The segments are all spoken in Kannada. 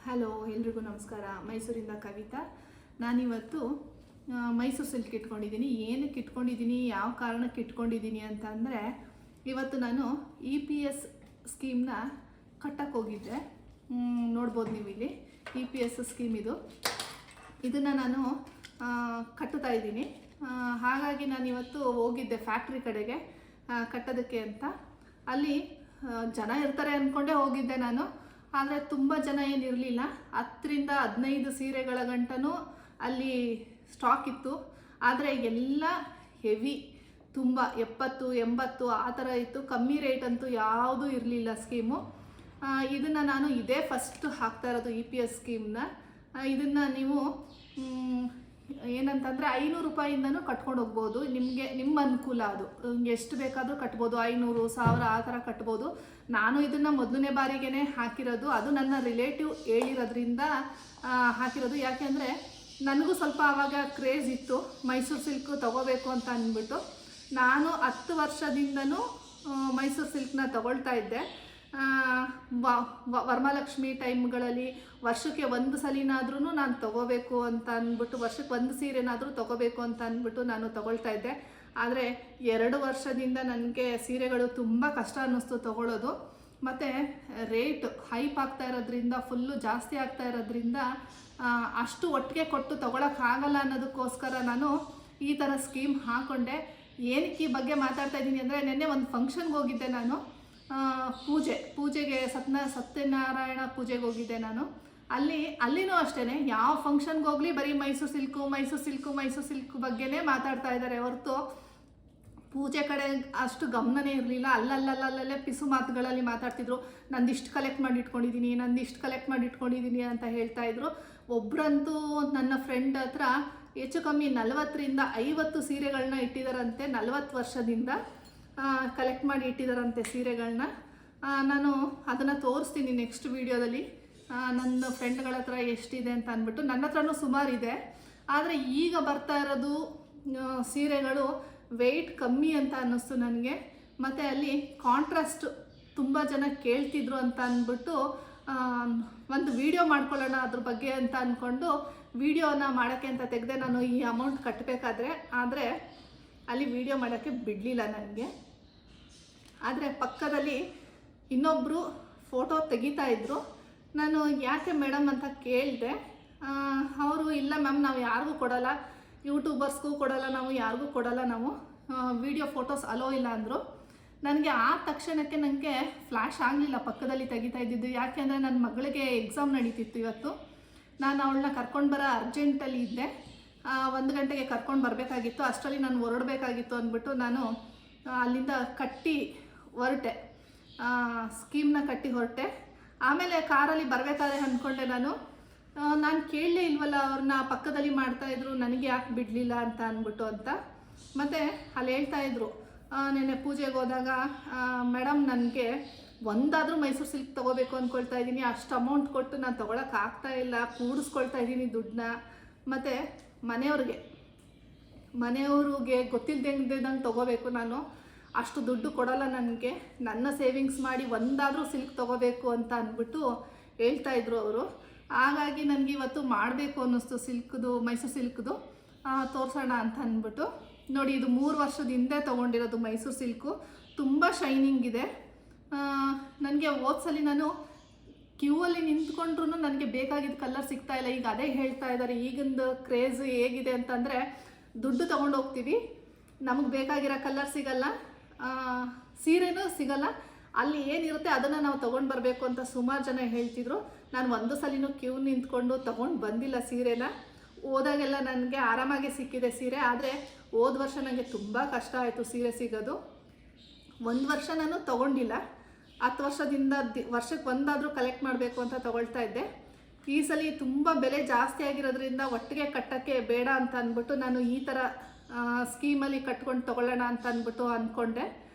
ಹಲೋ, ಎಲ್ರಿಗೂ ನಮಸ್ಕಾರ. ಮೈಸೂರಿಂದ ಕವಿತಾ. ನಾನಿವತ್ತು ಮೈಸೂರು ಸಿಲ್ಕ್ ಇಟ್ಕೊಂಡಿದ್ದೀನಿ. ಏನಕ್ಕೆ ಇಟ್ಕೊಂಡಿದ್ದೀನಿ, ಯಾವ ಕಾರಣಕ್ಕೆ ಇಟ್ಕೊಂಡಿದ್ದೀನಿ ಅಂತ ಅಂದರೆ, ಇವತ್ತು ನಾನು EPS ಸ್ಕೀಮ್ನ ಕಟ್ಟಕ್ಕೆ ಹೋಗಿದ್ದೆ. ನೋಡ್ಬೋದು ನೀವು ಇಲ್ಲಿ EPS ಸ್ಕೀಮ್ ಇದನ್ನು ನಾನು ಕಟ್ಟುತ್ತಾ ಇದ್ದೀನಿ. ಹಾಗಾಗಿ ನಾನು ಇವತ್ತು ಹೋಗಿದ್ದೆ ಫ್ಯಾಕ್ಟ್ರಿ ಕಡೆಗೆ ಕಟ್ಟೋದಕ್ಕೆ ಅಂತ. ಅಲ್ಲಿ ಜನ ಇರ್ತಾರೆ ಅಂದ್ಕೊಂಡೇ ಹೋಗಿದ್ದೆ ನಾನು. ಆದರೆ ತುಂಬ ಜನ ಏನಿರಲಿಲ್ಲ. 10ರಿಂದ 15 ಸೀರೆಗಳ ಗಂಟನೂ ಅಲ್ಲಿ ಸ್ಟಾಕ್ ಇತ್ತು. ಆದರೆ ಎಲ್ಲ ಹೆವಿ, ತುಂಬ 70-80 ಆ ಥರ ಇತ್ತು. ಕಮ್ಮಿ ರೇಟ್ ಅಂತೂ ಯಾವುದೂ ಇರಲಿಲ್ಲ ಸ್ಕೀಮು. ಇದನ್ನು ನಾನು ಇದೇ ಫಸ್ಟ್ ಹಾಕ್ತಾ ಇರೋದು EPS ಸ್ಕೀಮ್ನ. ಇದನ್ನು ನೀವು ಏನಂತಂದರೆ 500 ರೂಪಾಯಿಂದನೂ ಕಟ್ಕೊಂಡು ಹೋಗ್ಬೋದು. ನಿಮ್ಮ ಅನುಕೂಲ, ಅದು ಎಷ್ಟು ಬೇಕಾದರೂ ಕಟ್ಬೋದು. 500, 1000 ಆ ಥರ ಕಟ್ಬೋದು. ನಾನು ಇದನ್ನು ಮೊದಲನೇ ಬಾರಿಗೇ ಹಾಕಿರೋದು. ಅದು ನನ್ನ ರಿಲೇಟಿವ್ ಹೇಳಿರೋದ್ರಿಂದ ಹಾಕಿರೋದು. ಯಾಕೆಂದರೆ ನನಗೂ ಸ್ವಲ್ಪ ಆವಾಗ ಕ್ರೇಜ್ ಇತ್ತು, ಮೈಸೂರು ಸಿಲ್ಕು ತೊಗೋಬೇಕು ಅಂತ ಅಂದ್ಬಿಟ್ಟು. ನಾನು 10 ವರ್ಷದಿಂದನೂ ಮೈಸೂರು ಸಿಲ್ಕ್ನ ತೊಗೊಳ್ತಾ ಇದ್ದೆ. ವರಮಹಾಲಕ್ಷ್ಮಿ ಟೈಮ್ಗಳಲ್ಲಿ ವರ್ಷಕ್ಕೆ ಒಂದು ಸಲಿನಾದ್ರೂ ನಾನು ತೊಗೋಬೇಕು ಅಂತ ಅಂದ್ಬಿಟ್ಟು, ವರ್ಷಕ್ಕೆ ಒಂದು ಸೀರೆನಾದರೂ ತೊಗೋಬೇಕು ಅಂತ ಅಂದ್ಬಿಟ್ಟು ನಾನು ತೊಗೊಳ್ತಾ ಇದ್ದೆ. ಆದರೆ 2 ವರ್ಷದಿಂದ ನನಗೆ ಸೀರೆಗಳು ತುಂಬ ಕಷ್ಟ ಅನ್ನಿಸ್ತು ತೊಗೊಳ್ಳೋದು. ಮತ್ತು ರೇಟ್ ಹೈಪ್ ಆಗ್ತಾ ಇರೋದ್ರಿಂದ, ಫುಲ್ಲು ಜಾಸ್ತಿ ಆಗ್ತಾ ಇರೋದ್ರಿಂದ ಅಷ್ಟು ಒಟ್ಟಿಗೆ ಕೊಟ್ಟು ತೊಗೊಳಕ್ಕಾಗಲ್ಲ ಅನ್ನೋದಕ್ಕೋಸ್ಕರ ನಾನು ಈ ಥರ ಸ್ಕೀಮ್ ಹಾಕ್ಕೊಂಡೆ. ಏನಕ್ಕೆ ಈ ಬಗ್ಗೆ ಮಾತಾಡ್ತಾ ಇದ್ದೀನಿ ಅಂದರೆ, ನೆನ್ನೆ ಒಂದು ಫಂಕ್ಷನ್ಗೆ ಹೋಗಿದ್ದೆ ನಾನು. ಪೂಜೆಗೆ ಸತ್ಯನಾರಾಯಣ ಪೂಜೆಗೆ ಹೋಗಿದ್ದೆ ನಾನು. ಅಲ್ಲಿನೂ ಅಷ್ಟೇ, ಯಾವ ಫಂಕ್ಷನ್ಗೆ ಹೋಗಲಿ ಬರೀ ಮೈಸೂರು ಸಿಲ್ಕು ಬಗ್ಗೆನೇ ಮಾತಾಡ್ತಾ ಇದ್ದಾರೆ ಹೊರತು ಪೂಜೆ ಕಡೆ ಅಷ್ಟು ಗಮನನೇ ಇರಲಿಲ್ಲ. ಅಲ್ಲಲ್ಲೇ ಪಿಸು ಮಾತುಗಳಲ್ಲಿ ಮಾತಾಡ್ತಿದ್ರು. ನಂದಿಷ್ಟು ಕಲೆಕ್ಟ್ ಮಾಡಿ ಇಟ್ಕೊಂಡಿದ್ದೀನಿ ಅಂತ ಹೇಳ್ತಾಯಿದ್ರು. ಒಬ್ಬರಂತೂ ನನ್ನ ಫ್ರೆಂಡ್ ಹತ್ರ ಹೆಚ್ಚು ಕಮ್ಮಿ 40ರಿಂದ 50 ಸೀರೆಗಳನ್ನ ಇಟ್ಟಿದ್ದಾರಂತೆ. 40 ವರ್ಷದಿಂದ ಕಲೆಕ್ಟ್ ಮಾಡಿ ಇಟ್ಟಿದ್ದಾರಂತೆ ಸೀರೆಗಳನ್ನ. ನಾನು ಅದನ್ನು ತೋರಿಸ್ತೀನಿ ನೆಕ್ಸ್ಟ್ ವೀಡಿಯೋದಲ್ಲಿ, ನನ್ನ ಫ್ರೆಂಡ್ಗಳ ಹತ್ರ ಎಷ್ಟಿದೆ ಅಂತ ಅಂದ್ಬಿಟ್ಟು. ನನ್ನ ಹತ್ರನೂ ಸುಮಾರಿದೆ. ಆದರೆ ಈಗ ಬರ್ತಾ ಇರೋದು ಸೀರೆಗಳು ವೆಯ್ಟ್ ಕಮ್ಮಿ ಅಂತ ಅನ್ನಿಸ್ತು ನನಗೆ. ಮತ್ತು ಅಲ್ಲಿ ಕಾಂಟ್ರಾಸ್ಟ್ ತುಂಬ ಜನ ಕೇಳ್ತಿದ್ರು ಅಂತ ಅಂದ್ಬಿಟ್ಟು ಒಂದು ವಿಡಿಯೋ ಮಾಡ್ಕೊಳ್ಳೋಣ ಅದ್ರ ಬಗ್ಗೆ ಅಂತ ಅಂದ್ಕೊಂಡು ವಿಡಿಯೋನ ಮಾಡೋಕ್ಕೆ ಅಂತ ತೆಗೆದೆ ನಾನು ಈ ಅಮೌಂಟ್ ಕಟ್ಟಬೇಕಾದ್ರೆ. ಆದರೆ ಅಲ್ಲಿ ವಿಡಿಯೋ ಮಾಡೋಕ್ಕೆ ಬಿಡಲಿಲ್ಲ ನನಗೆ. ಆದರೆ ಪಕ್ಕದಲ್ಲಿ ಇನ್ನೊಬ್ಬರು ಫೋಟೋ ತೆಗಿತಾ ಇದ್ದರು. ನಾನು ಯಾಕೆ ಮೇಡಮ್ ಅಂತ ಕೇಳಿದೆ. ಅವರು ಇಲ್ಲ ಮ್ಯಾಮ್, ನಾವು ಯಾರಿಗೂ ಕೊಡೋಲ್ಲ, ಯೂಟ್ಯೂಬರ್ಸ್ಗೂ ಕೊಡೋಲ್ಲ, ನಾವು ಯಾರಿಗೂ ಕೊಡೋಲ್ಲ, ನಾವು ವಿಡಿಯೋ ಫೋಟೋಸ್ ಅಲೋ ಇಲ್ಲ ಅಂದರು. ನನಗೆ ಆ ತಕ್ಷಣಕ್ಕೆ ನನಗೆ ಫ್ಲ್ಯಾಶ್ ಆಗಲಿಲ್ಲ ಪಕ್ಕದಲ್ಲಿ ತೆಗಿತಾ ಇದ್ದಿದ್ದು. ಯಾಕೆಂದರೆ ನನ್ನ ಮಗಳಿಗೆ ಎಕ್ಸಾಮ್ ನಡೀತಿತ್ತು ಇವತ್ತು. ನಾನು ಅವಳನ್ನ ಕರ್ಕೊಂಡು ಬರೋ ಅರ್ಜೆಂಟಲ್ಲಿ ಇದ್ದೆ. 1 ಗಂಟೆಗೆ ಕರ್ಕೊಂಡು ಬರಬೇಕಾಗಿತ್ತು. ಅಷ್ಟರಲ್ಲಿ ನಾನು ಹೊರಡಬೇಕಾಗಿತ್ತು ಅಂದ್ಬಿಟ್ಟು ನಾನು ಅಲ್ಲಿಂದ ಕಟ್ಟಿ ಹೊರಟೆ, ಸ್ಕೀಮ್ನ ಕಟ್ಟಿ ಹೊರಟೆ. ಆಮೇಲೆ ಕಾರಲ್ಲಿ ಬರಬೇಕಾದ್ರೆ ಅಂದ್ಕೊಂಡೆ ನಾನು ಕೇಳಲೇ ಇಲ್ವಲ್ಲ ಅವ್ರನ್ನ, ಪಕ್ಕದಲ್ಲಿ ಮಾಡ್ತಾಯಿದ್ರು, ನನಗೆ ಯಾಕೆ ಬಿಡಲಿಲ್ಲ ಅಂತ ಅಂದ್ಬಿಟ್ಟು ಅಂತ. ಮತ್ತು ಅಲ್ಲಿ ಹೇಳ್ತಾಯಿದ್ರು, ನೆನ್ನೆ ಪೂಜೆಗೆ ಹೋದಾಗ ಮೇಡಮ್ ನನಗೆ ಒಂದಾದರೂ ಮೈಸೂರು ಸಿಲ್ಕ್ ತೊಗೋಬೇಕು ಅಂದ್ಕೊಳ್ತಾ ಇದ್ದೀನಿ, ಅಷ್ಟು ಅಮೌಂಟ್ ಕೊಟ್ಟು ನಾನು ತೊಗೊಳಕ್ಕಾಗ್ತಾಯಿಲ್ಲ, ಕೂಡಿಸ್ಕೊಳ್ತಾ ಇದ್ದೀನಿ ದುಡ್ಡನ್ನ. ಮತ್ತು ಮನೆಯವ್ರಿಗೆ ಗೊತ್ತಿಲ್ಲದಂಗೆ ತೊಗೋಬೇಕು, ನಾನು ಅಷ್ಟು ದುಡ್ಡು ಕೊಡೋಲ್ಲ ನನಗೆ, ನನ್ನ ಸೇವಿಂಗ್ಸ್ ಮಾಡಿ ಒಂದಾದರೂ ಸಿಲ್ಕ್ ತೊಗೋಬೇಕು ಅಂತ ಅಂದ್ಬಿಟ್ಟು ಹೇಳ್ತಾಯಿದ್ರು ಅವರು. ಹಾಗಾಗಿ ನನಗೆ ಇವತ್ತು ಮಾಡಬೇಕು ಅನ್ನಿಸ್ತು ಮೈಸೂರು ಸಿಲ್ಕ್ದು ತೋರಿಸೋಣ ಅಂತ ಅಂದ್ಬಿಟ್ಟು. ನೋಡಿ, ಇದು 3 ವರ್ಷದ ಹಿಂದೆ ತೊಗೊಂಡಿರೋದು ಮೈಸೂರು ಸಿಲ್ಕು. ತುಂಬ ಶೈನಿಂಗ್ ಇದೆ. ನನಗೆ ಹೋದ್ಸಲಿ ನಾನು ಕ್ಯೂವಲ್ಲಿ ನಿಂತ್ಕೊಂಡ್ರೂ ನನಗೆ ಬೇಕಾಗಿದ್ದ ಕಲರ್ ಸಿಗ್ತಾಯಿಲ್ಲ. ಈಗ ಅದೇ ಹೇಳ್ತಾ ಇದ್ದಾರೆ, ಈಗಿಂದು ಕ್ರೇಜ್ ಹೇಗಿದೆ ಅಂತಂದರೆ, ದುಡ್ಡು ತೊಗೊಂಡು ಹೋಗ್ತೀವಿ, ನಮಗೆ ಬೇಕಾಗಿರೋ ಕಲರ್ ಸಿಗಲ್ಲ, ಸೀರೆನೂ ಸಿಗಲ್ಲ, ಅಲ್ಲಿ ಏನಿರುತ್ತೆ ಅದನ್ನು ನಾವು ತೊಗೊಂಡು ಬರಬೇಕು ಅಂತ ಸುಮಾರು ಜನ ಹೇಳ್ತಿದ್ರು. ನಾನು ಒಂದು ಸಲಿನೂ ಕ್ಯೂ ನಿಂತ್ಕೊಂಡು ತೊಗೊಂಡು ಬಂದಿಲ್ಲ ಸೀರೆನ. ಹೋದಾಗೆಲ್ಲ ನನಗೆ ಆರಾಮಾಗಿ ಸಿಕ್ಕಿದೆ ಸೀರೆ. ಆದರೆ ಹೋದ ವರ್ಷ ನನಗೆ ತುಂಬ ಕಷ್ಟ ಆಯಿತು ಸೀರೆ ಸಿಗೋದು. 1 ವರ್ಷ ನಾನು ತೊಗೊಂಡಿಲ್ಲ. 10 ವರ್ಷದಿಂದ ವರ್ಷಕ್ಕೆ ಒಂದಾದರೂ ಕಲೆಕ್ಟ್ ಮಾಡಬೇಕು ಅಂತ ತೊಗೊಳ್ತಾ ಇದ್ದೆ. ಈ ಸಲ ತುಂಬ ಬೆಲೆ ಜಾಸ್ತಿ ಆಗಿರೋದ್ರಿಂದ ಒಟ್ಟಿಗೆ ಕಟ್ಟೋಕ್ಕೆ ಬೇಡ ಅಂತ ಅಂದ್ಬಿಟ್ಟು ನಾನು ಈ ಥರ ಸ್ಕೀಮಲ್ಲಿ ಕಟ್ಕೊಂಡು ತೊಗೊಳ್ಳೋಣ ಅಂತ ಅಂದ್ಕೊಂಡೆ.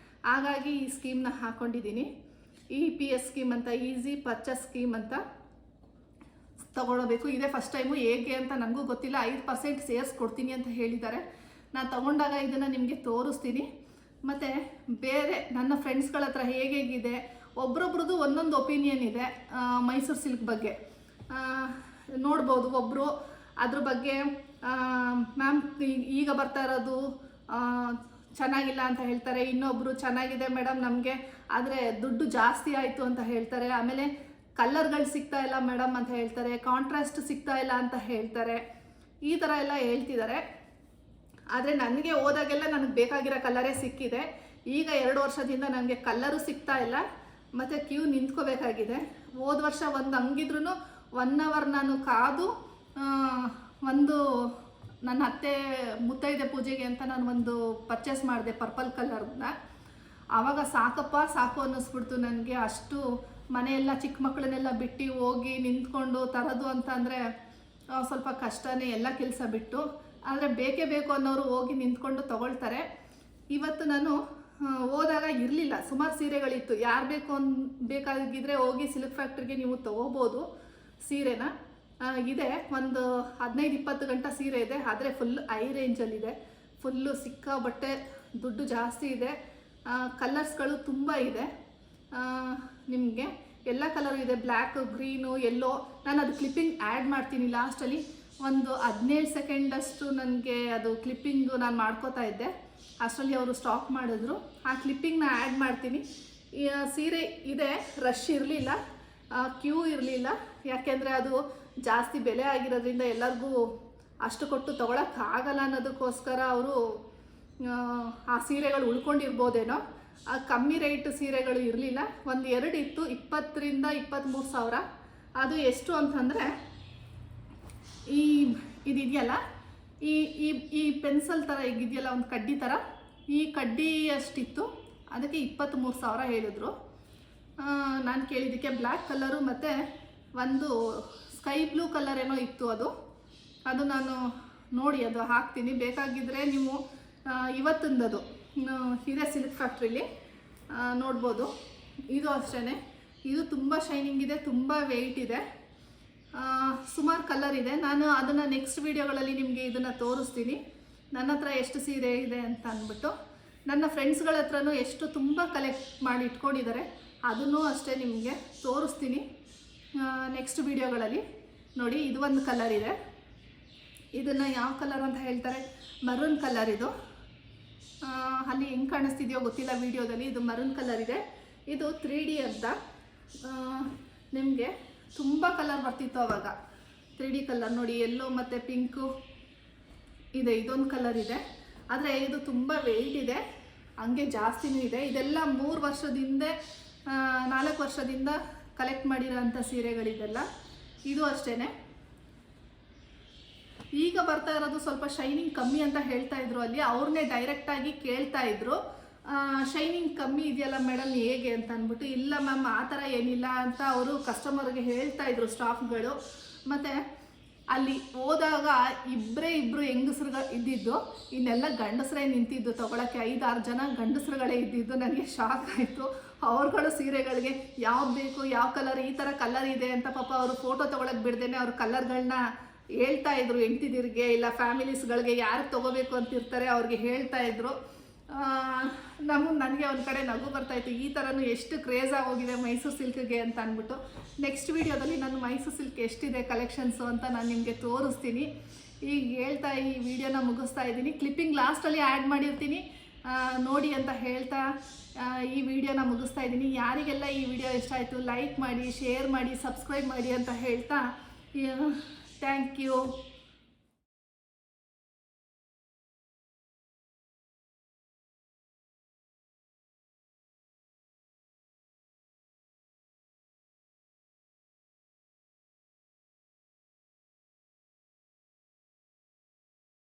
ಹಾಗಾಗಿ ಈ ಸ್ಕೀಮ್ನ ಹಾಕ್ಕೊಂಡಿದ್ದೀನಿ. EPS ಸ್ಕೀಮ್ ಅಂತ, ಈಸಿ ಪರ್ಚೇಸ್ ಸ್ಕೀಮ್ ಅಂತ ತೊಗೊಳ್ಬೇಕು. ಇದೇ ಫಸ್ಟ್ ಟೈಮು. ಹೇಗೆ ಅಂತ ನನಗೂ ಗೊತ್ತಿಲ್ಲ. 5% ಸೇರ್ಸ್ ಕೊಡ್ತೀನಿ ಅಂತ ಹೇಳಿದ್ದಾರೆ. ನಾನು ತೊಗೊಂಡಾಗ ಇದನ್ನು ನಿಮಗೆ ತೋರಿಸ್ತೀನಿ. ಮತ್ತು ಬೇರೆ ನನ್ನ ಫ್ರೆಂಡ್ಸ್ಗಳ ಹತ್ರ ಹೇಗಿದೆ, ಒಬ್ರೊಬ್ರದ್ದು ಒಂದೊಂದು ಒಪಿನಿಯನ್ ಇದೆ ಮೈಸೂರು ಸಿಲ್ಕ್ ಬಗ್ಗೆ. ನೋಡ್ಬೋದು. ಒಬ್ಬರು ಅದ್ರ ಬಗ್ಗೆ ಮ್ಯಾಮ್ ಈಗ ಬರ್ತಾ ಇರೋದು ಚೆನ್ನಾಗಿಲ್ಲ ಅಂತ ಹೇಳ್ತಾರೆ, ಇನ್ನೊಬ್ಬರು ಚೆನ್ನಾಗಿದೆ ಮೇಡಮ್ ನಮಗೆ, ಆದರೆ ದುಡ್ಡು ಜಾಸ್ತಿ ಆಯಿತು ಅಂತ ಹೇಳ್ತಾರೆ, ಆಮೇಲೆ ಕಲರ್ಗಳು ಸಿಗ್ತಾ ಇಲ್ಲ ಮೇಡಮ್ ಅಂತ ಹೇಳ್ತಾರೆ, ಕಾಂಟ್ರಾಸ್ಟ್ ಸಿಗ್ತಾ ಇಲ್ಲ ಅಂತ ಹೇಳ್ತಾರೆ, ಈ ಥರ ಎಲ್ಲ ಹೇಳ್ತಿದ್ದಾರೆ. ಆದರೆ ನನಗೆ ಹೋದಾಗೆಲ್ಲ ನನಗೆ ಬೇಕಾಗಿರೋ ಕಲರೇ ಸಿಕ್ಕಿದೆ. ಈಗ 2 ವರ್ಷದಿಂದ ನನಗೆ ಕಲ್ಲರು ಸಿಗ್ತಾ ಇಲ್ಲ ಮತ್ತು ಕ್ಯೂ ನಿಂತ್ಕೋಬೇಕಾಗಿದೆ. ಹೋದ ವರ್ಷ ಒಂದು ಹಂಗಿದ್ರೂ 1 ಅವರ್ ನಾನು ಕಾದು ಒಂದು ನನ್ನ ಅತ್ತೆ ಮುತ್ತೈದೆ ಪೂಜೆಗೆ ಅಂತ ನಾನು ಒಂದು ಪರ್ಚೇಸ್ ಮಾಡಿದೆ ಪರ್ಪಲ್ ಕಲರ್ನ. ಆವಾಗ ಸಾಕು ಅನ್ನಿಸ್ಬಿಡ್ತು ನನಗೆ. ಅಷ್ಟು ಮನೆಯೆಲ್ಲ ಚಿಕ್ಕ ಮಕ್ಕಳನ್ನೆಲ್ಲ ಬಿಟ್ಟು ಹೋಗಿ ನಿಂತ್ಕೊಂಡು ತರೋದು ಅಂತಂದರೆ ಸ್ವಲ್ಪ ಕಷ್ಟನೇ, ಎಲ್ಲ ಕೆಲಸ ಬಿಟ್ಟು. ಆದರೆ ಬೇಕೇ ಬೇಕು ಅನ್ನೋರು ಹೋಗಿ ನಿಂತ್ಕೊಂಡು ತೊಗೊಳ್ತಾರೆ. ಇವತ್ತು ನಾನು ಹೋದಾಗ ಇರಲಿಲ್ಲ, ಸುಮಾರು ಸೀರೆಗಳಿತ್ತು. ಯಾರು ಬೇಕಾಗಿದ್ದರೆ ಹೋಗಿ ಸಿಲ್ಕ್ ಫ್ಯಾಕ್ಟ್ರಿಗೆ ನೀವು ತೊಗೋಬೋದು ಸೀರೆನ. ಇದೆ ಒಂದು 15-20 ಗಂಟೆ ಸೀರೆ ಇದೆ, ಆದರೆ ಫುಲ್ ಹೈ ರೇಂಜಲ್ಲಿದೆ. ಫುಲ್ಲು ಸಿಕ್ಕಾಬಟ್ಟೆ ದುಡ್ಡು ಜಾಸ್ತಿ ಇದೆ. ಕಲರ್ಸ್ಗಳು ತುಂಬ ಇದೆ, ನಿಮಗೆ ಎಲ್ಲ ಕಲರು ಇದೆ, ಬ್ಲ್ಯಾಕ್, ಗ್ರೀನು, ಯೆಲ್ಲೋ. ನಾನು ಅದು ಕ್ಲಿಪ್ಪಿಂಗ್ ಆ್ಯಡ್ ಮಾಡ್ತೀನಿ ಲಾಸ್ಟಲ್ಲಿ. ಒಂದು 17 ಸೆಕೆಂಡಷ್ಟು ನನಗೆ ಅದು ಕ್ಲಿಪ್ಪಿಂಗು ನಾನು ಮಾಡ್ಕೋತಾ ಇದ್ದೆ, ಅಷ್ಟರಲ್ಲಿ ಅವರು ಸ್ಟಾಪ್ ಮಾಡಿದ್ರು. ಆ ಕ್ಲಿಪ್ಪಿಂಗ್ನ ಆ್ಯಡ್ ಮಾಡ್ತೀನಿ. ಈ ಸೀರೆ ಇದೆ, ರಶ್ ಇರಲಿಲ್ಲ, ಕ್ಯೂ ಇರಲಿಲ್ಲ, ಯಾಕೆಂದರೆ ಅದು ಜಾಸ್ತಿ ಬೆಲೆ ಆಗಿರೋದ್ರಿಂದ ಎಲ್ಲರಿಗೂ ಅಷ್ಟು ಕೊಟ್ಟು ತೊಗೊಳಕ್ಕಾಗಲ್ಲ ಅನ್ನೋದಕ್ಕೋಸ್ಕರ ಅವರು ಆ ಸೀರೆಗಳು ಉಳ್ಕೊಂಡಿರ್ಬೋದೇನೋ. ಕಮ್ಮಿ ರೇಟ್ ಸೀರೆಗಳು ಇರಲಿಲ್ಲ, 1-2 ಇತ್ತು, 20,000-23,000 ಸಾವಿರ. ಅದು ಎಷ್ಟು ಅಂತಂದರೆ ಇದೆಯಲ್ಲ, ಈ ಪೆನ್ಸಲ್ ಥರ ಈಗಿದೆಯಲ್ಲ, ಒಂದು ಕಡ್ಡಿ ಥರ, ಈ ಕಡ್ಡಿ ಅಷ್ಟಿತ್ತು, ಅದಕ್ಕೆ 23,000 ಹೇಳಿದ್ರು. ನಾನು ಕೇಳಿದ್ದಕ್ಕೆ ಬ್ಲ್ಯಾಕ್ ಕಲರು ಮತ್ತು ಒಂದು ಸ್ಕೈ ಬ್ಲೂ ಕಲರ್ ಏನೋ ಇತ್ತು. ಅದು ನಾನು ನೋಡಿ ಅದು ಹಾಕ್ತೀನಿ, ಬೇಕಾಗಿದ್ದರೆ ನೀವು ಇವತ್ತಿಂದದು ಇದೆ ಸಿಲ್ಕ್ ಫ್ಯಾಕ್ಟ್ರಿಲಿ ನೋಡ್ಬೋದು. ಇದು ಅಷ್ಟೇ, ಇದು ತುಂಬ ಶೈನಿಂಗ್ ಇದೆ, ತುಂಬ ವೆಯ್ಟ್ ಇದೆ, ಸುಮಾರು ಕಲರ್ ಇದೆ. ನಾನು ಅದನ್ನು ನೆಕ್ಸ್ಟ್ ವೀಡಿಯೋಗಳಲ್ಲಿ ನಿಮಗೆ ಇದನ್ನು ತೋರಿಸ್ತೀನಿ, ನನ್ನ ಹತ್ರ ಎಷ್ಟು ಸೀರೆ ಇದೆ ಅಂತ ಅಂದ್ಬಿಟ್ಟು. ನನ್ನ ಫ್ರೆಂಡ್ಸ್ಗಳ ಹತ್ರನೂ ಎಷ್ಟು ತುಂಬ ಕಲೆಕ್ಟ್ ಮಾಡಿ ಇಟ್ಕೊಂಡಿದ್ದಾರೆ, ಅದನ್ನೂ ಅಷ್ಟೇ ನಿಮಗೆ ತೋರಿಸ್ತೀನಿ ನೆಕ್ಸ್ಟ್ ವೀಡಿಯೋಗಳಲ್ಲಿ. ನೋಡಿ, ಇದು ಒಂದು ಕಲರ್ ಇದೆ, ಇದನ್ನು ಯಾವ ಕಲರ್ ಅಂತ ಹೇಳ್ತಾರೆ, ಮರೂನ್ ಕಲರ್. ಇದು ಅಲ್ಲಿ ಹೆಂಗೆ ಕಾಣಿಸ್ತಿದೆಯೋ ಗೊತ್ತಿಲ್ಲ ವಿಡಿಯೋದಲ್ಲಿ, ಇದು ಮರೂನ್ ಕಲರ್ ಇದೆ. ಇದು 3D ಅಂತ, ನಿಮಗೆ ತುಂಬ ಕಲರ್ ಬರ್ತಿತ್ತು ಆವಾಗ, 3D ಕಲರ್ ನೋಡಿ, ಯೆಲ್ಲೋ ಮತ್ತು ಪಿಂಕು ಇದೆ. ಇದೊಂದು ಕಲರ್ ಇದೆ, ಆದರೆ ಇದು ತುಂಬ ವೆಯ್ಟ್ ಇದೆ, ಹಂಗೆ ಜಾಸ್ತಿನೂ ಇದೆ. ಇದೆಲ್ಲ 3 ವರ್ಷದಿಂದ 4 ವರ್ಷದಿಂದ ಕಲೆಕ್ಟ್ ಮಾಡಿರೋಂಥ ಸೀರೆಗಳಿದೆಲ್ಲ. ಇದು ಅಷ್ಟೇ, ಈಗ ಬರ್ತಾ ಇರೋದು ಸ್ವಲ್ಪ ಶೈನಿಂಗ್ ಕಮ್ಮಿ ಅಂತ ಹೇಳ್ತಾ ಇದ್ರು. ಅಲ್ಲಿ ಅವ್ರನ್ನೇ ಡೈರೆಕ್ಟಾಗಿ ಕೇಳ್ತಾ ಇದ್ರು, ಶೈನಿಂಗ್ ಕಮ್ಮಿ ಇದೆಯಲ್ಲ ಮೇಡಮ್ ಹೇಗೆ ಅಂತ ಅಂದ್ಬಿಟ್ಟು. ಇಲ್ಲ ಮ್ಯಾಮ್ ಆ ಥರ ಏನಿಲ್ಲ ಅಂತ ಅವರು ಕಸ್ಟಮರ್ಗೆ ಹೇಳ್ತಾ ಇದ್ರು ಸ್ಟಾಫ್ಗಳು. ಮತ್ತು ಅಲ್ಲಿ ಹೋದಾಗ ಇಬ್ಬರು ಹೆಂಗಸ್ರುಗಳು ಇದ್ದಿದ್ದು, ಇನ್ನೆಲ್ಲ ಗಂಡಸರೇ ನಿಂತಿದ್ದು ತೊಗೊಳಕ್ಕೆ. 5-6 ಜನ ಗಂಡಸರುಗಳೇ ಇದ್ದಿದ್ದು. ನನಗೆ ಶಾಕ್ ಆಯಿತು. ಅವ್ರುಗಳು ಸೀರೆಗಳಿಗೆ ಯಾವ್ದು ಬೇಕು, ಯಾವ ಕಲರ್, ಈ ಥರ ಕಲರ್ ಇದೆ ಅಂತ ಪಾಪ ಅವರು ಫೋಟೋ ತೊಗೊಳಕ್ಕೆ ಬಿಡ್ದೇನೆ ಅವ್ರ ಕಲರ್ಗಳನ್ನ ಹೇಳ್ತಾ ಇದ್ರು. ಹೆಂಡ್ತಿದಿರಿಗೆ ಇಲ್ಲ ಫ್ಯಾಮಿಲೀಸ್ಗಳಿಗೆ ಯಾರಿಗೆ ತೊಗೋಬೇಕು ಅಂತಿರ್ತಾರೆ ಅವ್ರಿಗೆ ಹೇಳ್ತಾ ಇದ್ರು. ನನಗೆ ಒಂದು ಕಡೆ ನಗು ಬರ್ತಾಯಿತ್ತು, ಈ ಥರನೂ ಎಷ್ಟು ಕ್ರೇಜ್ ಆಗೋಗಿದೆ ಮೈಸೂರು ಸಿಲ್ಕ್ಗೆ ಅಂತ ಅಂದ್ಬಿಟ್ಟು. ನೆಕ್ಸ್ಟ್ ವೀಡಿಯೋದಲ್ಲಿ ನಾನು ಮೈಸೂರು ಸಿಲ್ಕ್ ಎಷ್ಟಿದೆ ಕಲೆಕ್ಷನ್ಸು ಅಂತ ನಾನು ನಿಮಗೆ ತೋರಿಸ್ತೀನಿ. ಈಗ ಹೇಳ್ತಾ ಈ ವಿಡಿಯೋನ ಮುಗಿಸ್ತಾ ಇದ್ದೀನಿ. ಕ್ಲಿಪ್ಪಿಂಗ್ ಲಾಸ್ಟಲ್ಲಿ ಆ್ಯಡ್ ಮಾಡಿರ್ತೀನಿ, ನೋಡಿ ಅಂತ ಹೇಳ್ತಾ ಈ ವಿಡಿಯೋನ ಮುಗಿಸ್ತಾ ಇದ್ದೀನಿ. ಯಾರಿಗೆಲ್ಲ ಈ ವಿಡಿಯೋ ಇಷ್ಟ ಆಯಿತು ಲೈಕ್ ಮಾಡಿ, ಶೇರ್ ಮಾಡಿ, ಸಬ್ಸ್ಕ್ರೈಬ್ ಮಾಡಿ ಅಂತ ಹೇಳ್ತಾ ಥ್ಯಾಂಕ್ ಯು.